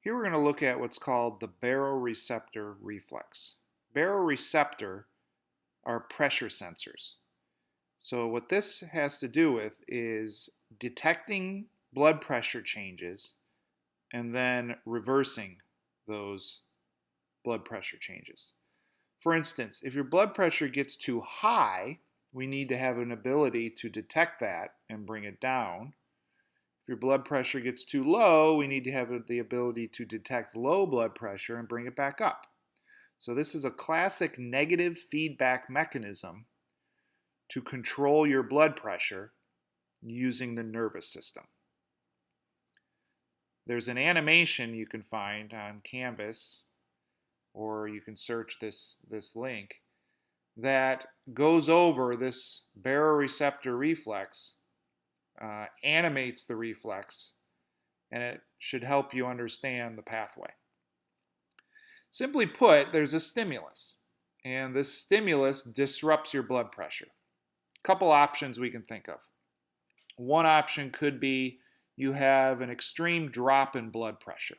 Here we're going to look at what's called the baroreceptor reflex. Baroreceptor are pressure sensors. So what this has to do with is detecting blood pressure changes and then reversing those blood pressure changes. For instance, if your blood pressure gets too high, we need to have an ability to detect that and bring it down. If your blood pressure gets too low, we need to have the ability to detect low blood pressure and bring it back up. So this is a classic negative feedback mechanism to control your blood pressure using the nervous system. There's an animation you can find on Canvas, or you can search this link, that goes over this baroreceptor reflex, animates the reflex, and it should help you understand the pathway. Simply put, there's a stimulus, and this stimulus disrupts your blood pressure. A couple options we can think of. One option could be you have an extreme drop in blood pressure,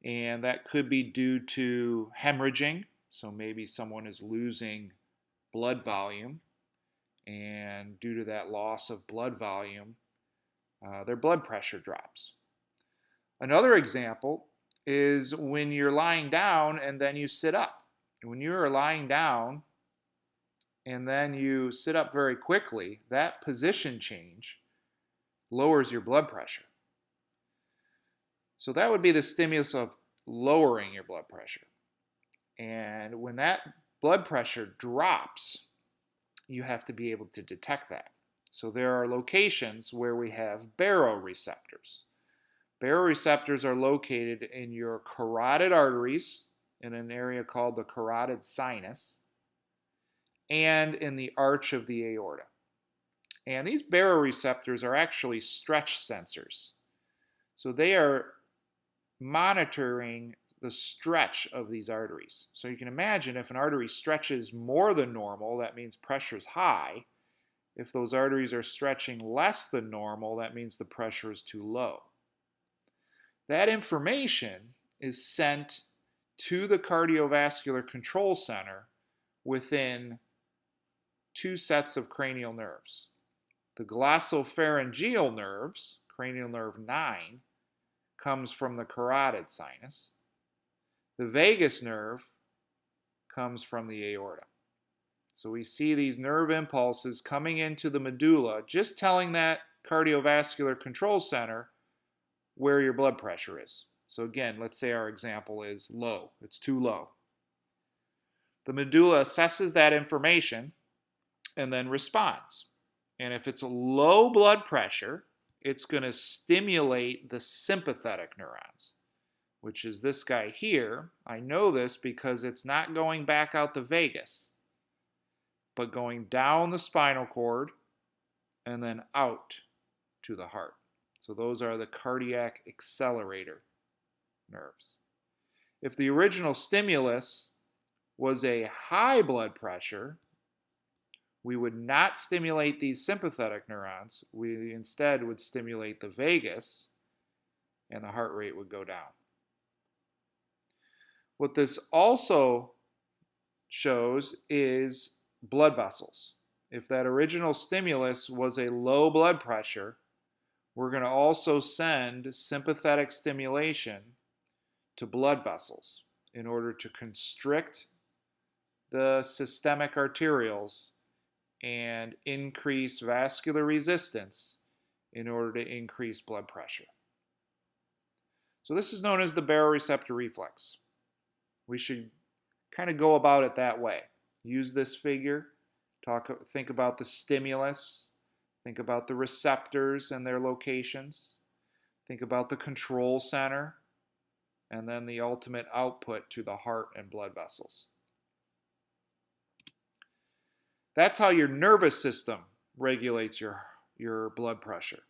and that could be due to hemorrhaging. So maybe someone is losing blood volume, and due to that loss of blood volume, their blood pressure drops. Another example is when you're lying down and then you sit up. When you're lying down and then you sit up very quickly, that position change lowers your blood pressure. So that would be the stimulus of lowering your blood pressure. And when that blood pressure drops, you have to be able to detect that. So there are locations where we have baroreceptors. Baroreceptors are located in your carotid arteries, in an area called the carotid sinus, and in the arch of the aorta. And these baroreceptors are actually stretch sensors. So they are monitoring the stretch of these arteries. So you can imagine if an artery stretches more than normal, that means pressure is high. If those arteries are stretching less than normal, that means the pressure is too low. That information is sent to the cardiovascular control center within two sets of cranial nerves. The glossopharyngeal nerves, cranial nerve 9, comes from the carotid sinus. The vagus nerve comes from the aorta. So we see these nerve impulses coming into the medulla, just telling that cardiovascular control center where your blood pressure is. So again, let's say our example is low. It's too low. The medulla assesses that information and then responds. And if it's a low blood pressure, it's going to stimulate the sympathetic neurons, which is this guy here. I know this because it's not going back out the vagus, but going down the spinal cord and then out to the heart. So those are the cardiac accelerator nerves. If the original stimulus was a high blood pressure, we would not stimulate these sympathetic neurons. We instead would stimulate the vagus, and the heart rate would go down. What this also shows is blood vessels. If that original stimulus was a low blood pressure, we're going to also send sympathetic stimulation to blood vessels in order to constrict the systemic arterioles and increase vascular resistance in order to increase blood pressure. So this is known as the baroreceptor reflex. We should kind of go about it that way. Use this figure, think about the stimulus, think about the receptors and their locations, think about the control center, and then the ultimate output to the heart and blood vessels. That's how your nervous system regulates your blood pressure.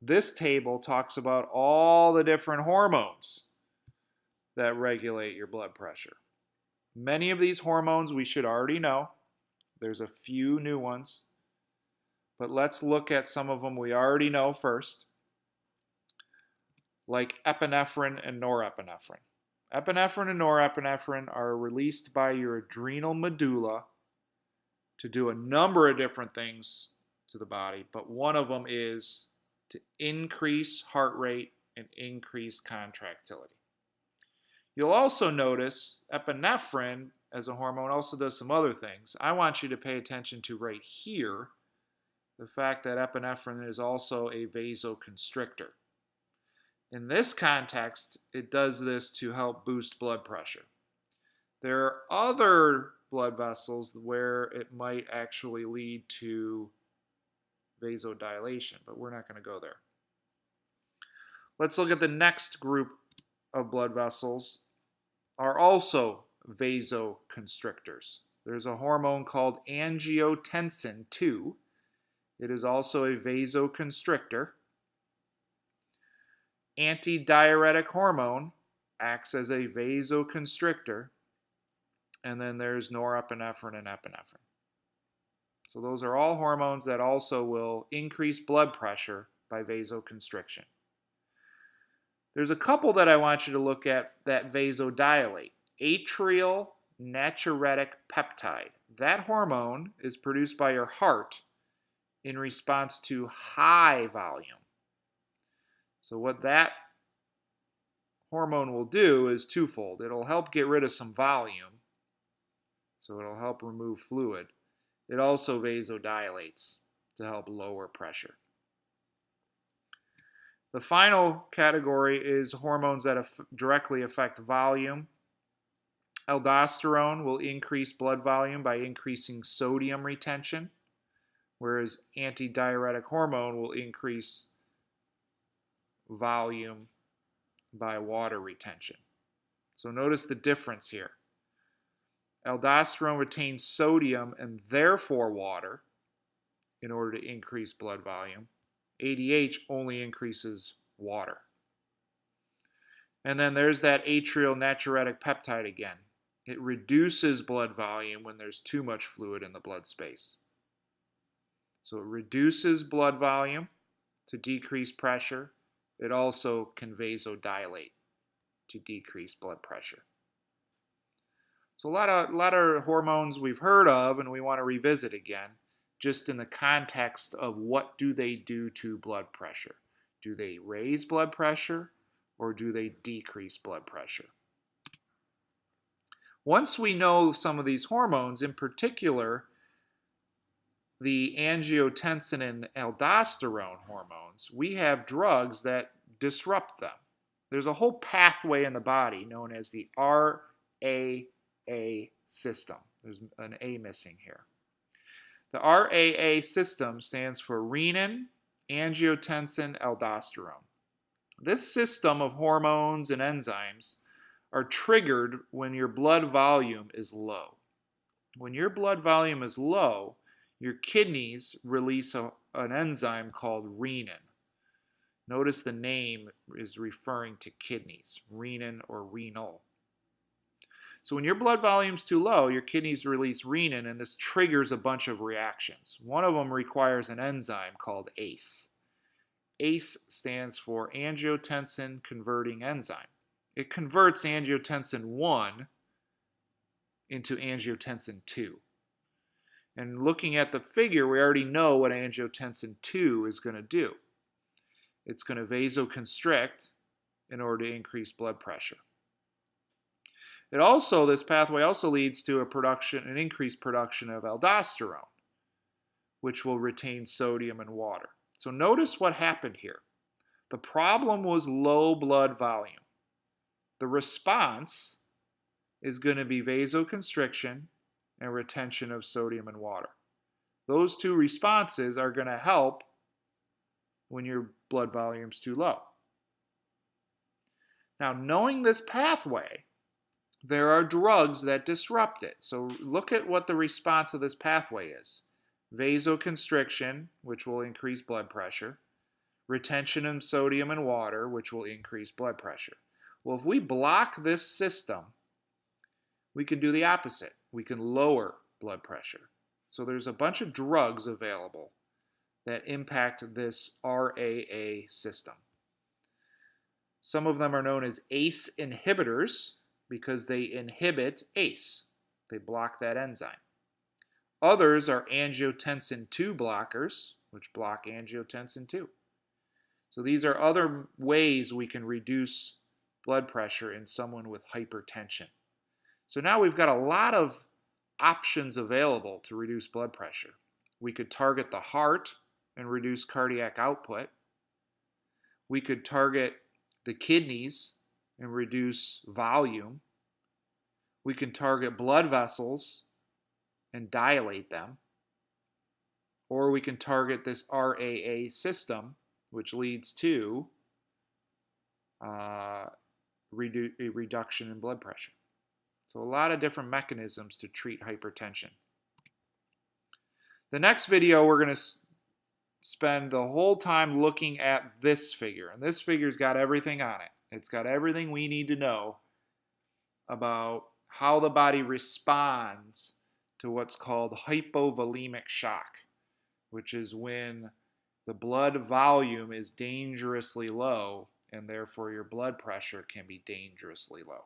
This table talks about all the different hormones that regulate your blood pressure. Many of these hormones we should already know. There's a few new ones, but let's look at some of them we already know first. like epinephrine and norepinephrine. Epinephrine and norepinephrine are released by your adrenal medulla to do a number of different things to the body, but one of them is to increase heart rate and increase contractility. You'll also notice epinephrine as a hormone also does some other things. I want you to pay attention to right here the fact that epinephrine is also a vasoconstrictor. In this context, it does this to help boost blood pressure. There are other blood vessels where it might actually lead to vasodilation, but we're not going to go there. Let's look at the next group of blood vessels are also vasoconstrictors. There's a hormone called angiotensin II. It is also a vasoconstrictor. Antidiuretic hormone acts as a vasoconstrictor. And then there's norepinephrine and epinephrine. So those are all hormones that also will increase blood pressure by vasoconstriction. There's a couple that I want you to look at that vasodilate. Atrial natriuretic peptide. That hormone is produced by your heart in response to high volume. So what that hormone will do is twofold. It'll help get rid of some volume, so it'll help remove fluid. It also vasodilates to help lower pressure. The final category is hormones that directly affect volume. Aldosterone will increase blood volume by increasing sodium retention, whereas antidiuretic hormone will increase volume by water retention. So notice the difference here. Aldosterone retains sodium and therefore water in order to increase blood volume. ADH only increases water. And then there's that atrial natriuretic peptide again. It reduces blood volume when there's too much fluid in the blood space. So it reduces blood volume to decrease pressure. It also can vasodilate to decrease blood pressure. So a lot of hormones we've heard of and we want to revisit again, just in the context of what do they do to blood pressure. Do they raise blood pressure or do they decrease blood pressure? Once we know some of these hormones, in particular the angiotensin and aldosterone hormones, we have drugs that disrupt them. There's a whole pathway in the body known as the RAA system. There's an A missing here. The RAA system stands for renin, angiotensin, aldosterone. This system of hormones and enzymes are triggered when your blood volume is low. When your blood volume is low, your kidneys release an enzyme called renin. Notice the name is referring to kidneys, renin or renal. So when your blood volume is too low, your kidneys release renin, and this triggers a bunch of reactions. One of them requires an enzyme called ACE. ACE stands for angiotensin converting enzyme. It converts angiotensin 1 into angiotensin 2. And looking at the figure, we already know what angiotensin 2 is going to do. It's going to vasoconstrict in order to increase blood pressure. This pathway also leads to an increased production of aldosterone, which will retain sodium and water. So notice what happened here. The problem was low blood volume. The response is going to be vasoconstriction and retention of sodium and water. Those two responses are going to help when your blood volume is too low. Now, knowing this pathway, there are drugs that disrupt it. So look at what the response of this pathway is. Vasoconstriction, which will increase blood pressure. Retention of sodium and water, which will increase blood pressure. Well, if we block this system, we can do the opposite. We can lower blood pressure. So there's a bunch of drugs available that impact this RAA system. Some of them are known as ACE inhibitors because they inhibit ACE. They block that enzyme. Others are angiotensin II blockers, which block angiotensin II. So these are other ways we can reduce blood pressure in someone with hypertension. So now we've got a lot of options available to reduce blood pressure. We could target the heart and reduce cardiac output. We could target the kidneys and reduce volume. We can target blood vessels and dilate them. Or we can target this RAA system, which leads to a reduction in blood pressure. So a lot of different mechanisms to treat hypertension. The next video, we're going to spend the whole time looking at this figure. And this figure's got everything on it. It's got everything we need to know about how the body responds to what's called hypovolemic shock, which is when the blood volume is dangerously low and therefore your blood pressure can be dangerously low.